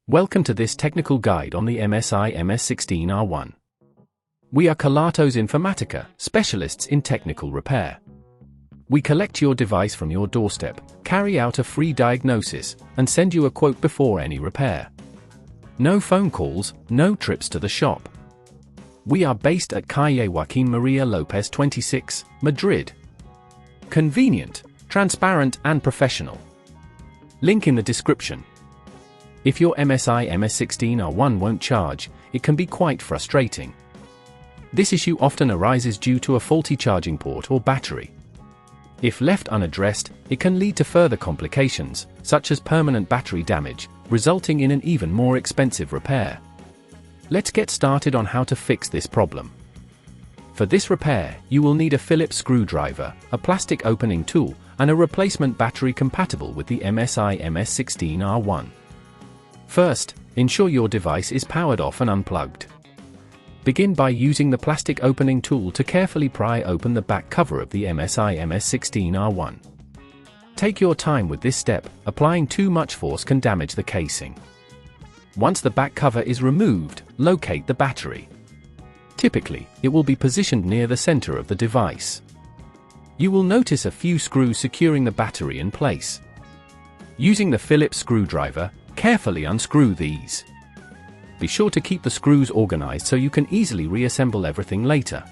Welcome to this technical guide on the MSI MS16R1. We are Kelatos Informatica, specialists in technical repair. We collect your device from your doorstep, carry out a free diagnosis, and send you a quote before any repair. No phone calls, no trips to the shop. We are based at Calle Joaquín María López 26, Madrid. Convenient, transparent and professional. Link in the description. If your MSI MS16R1 won't charge, it can be quite frustrating. This issue often arises due to a faulty charging port or battery. If left unaddressed, it can lead to further complications, such as permanent battery damage, resulting in an even more expensive repair. Let's get started on how to fix this problem. For this repair, you will need a Phillips screwdriver, a plastic opening tool, and a replacement battery compatible with the MSI MS16R1. First, ensure your device is powered off and unplugged. Begin by using the plastic opening tool to carefully pry open the back cover of the MSI MS16R1. Take your time with this step, applying too much force can damage the casing. Once the back cover is removed, locate the battery. Typically, it will be positioned near the center of the device. You will notice a few screws securing the battery in place. Using the Phillips screwdriver, carefully unscrew these. Be sure to keep the screws organized so you can easily reassemble everything later.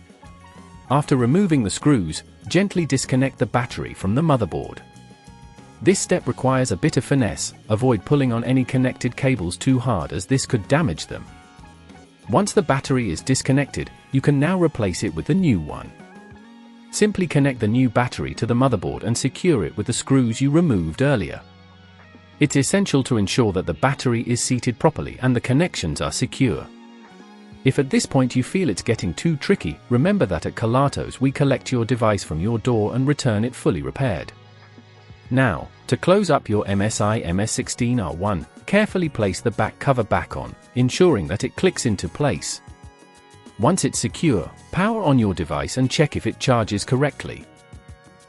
After removing the screws, gently disconnect the battery from the motherboard. This step requires a bit of finesse. Avoid pulling on any connected cables too hard, as this could damage them. Once the battery is disconnected, you can now replace it with the new one. Simply connect the new battery to the motherboard and secure it with the screws you removed earlier. It's essential to ensure that the battery is seated properly and the connections are secure. If at this point you feel it's getting too tricky, remember that at Kelatos we collect your device from your door and return it fully repaired. Now, to close up your MSI MS16R1, carefully place the back cover back on, ensuring that it clicks into place. Once it's secure, power on your device and check if it charges correctly.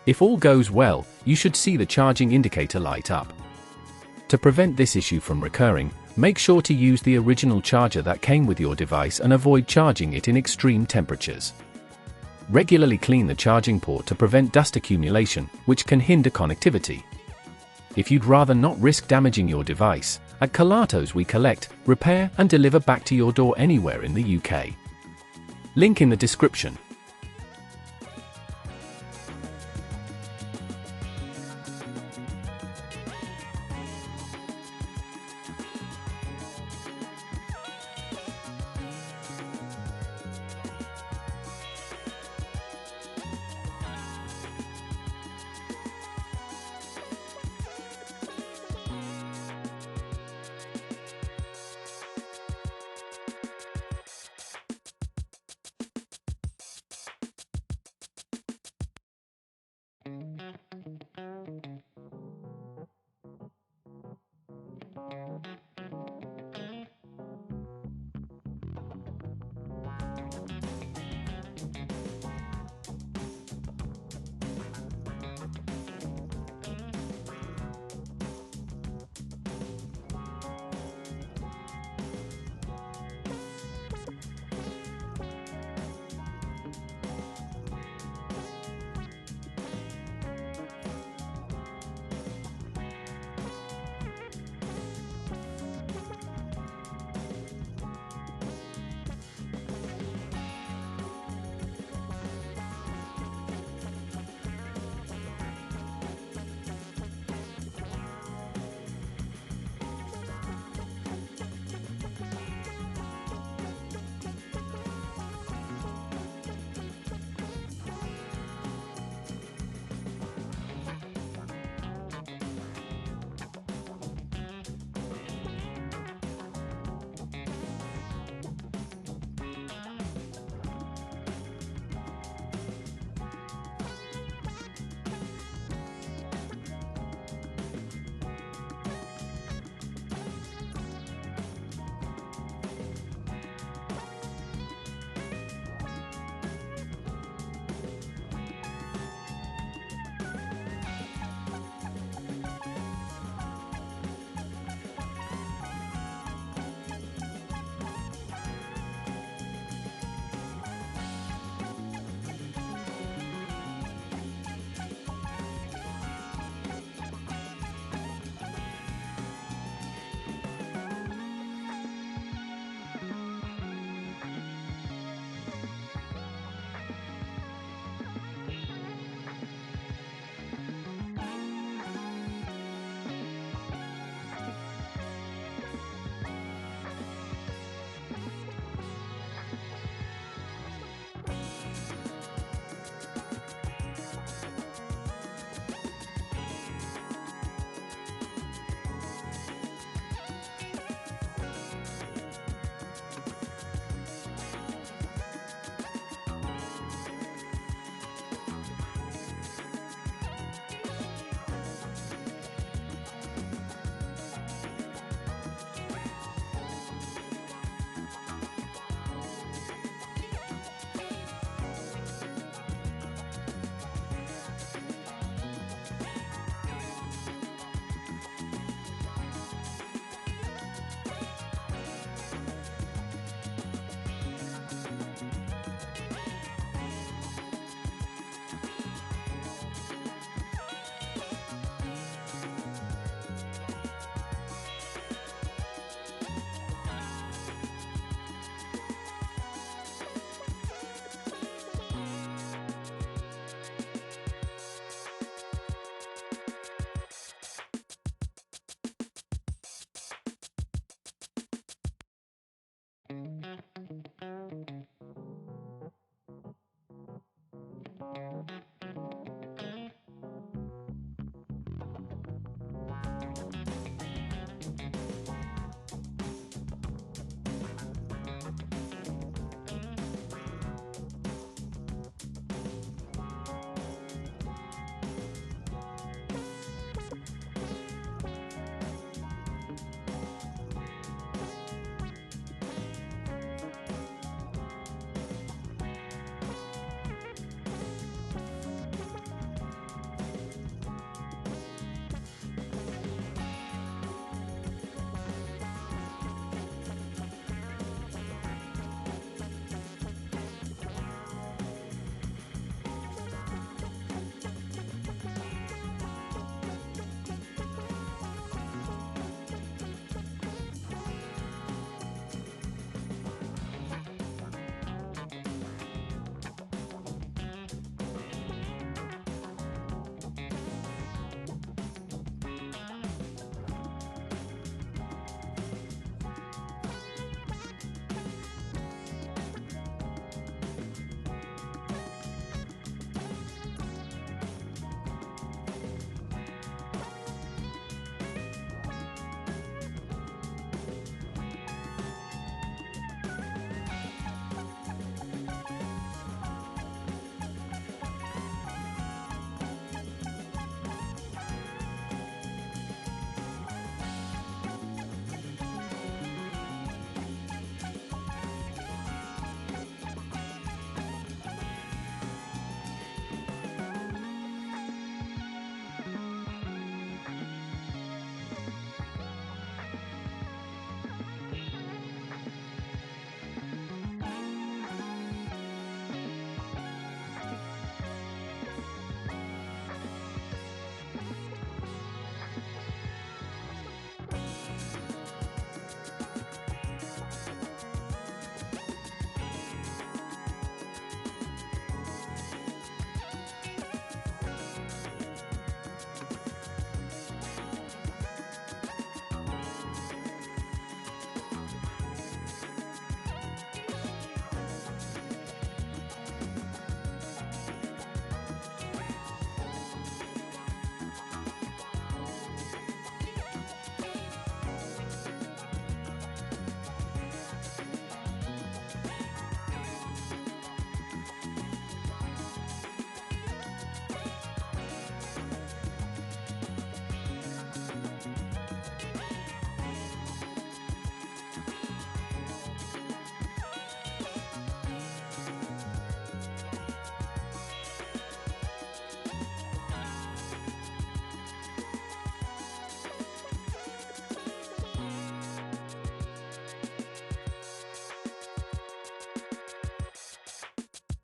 If all goes well, you should see the charging indicator light up. To prevent this issue from recurring, make sure to use the original charger that came with your device and avoid charging it in extreme temperatures. Regularly clean the charging port to prevent dust accumulation, which can hinder connectivity. If you'd rather not risk damaging your device, at Kelatos we collect, repair and deliver back to your door anywhere in the UK. Link in the description.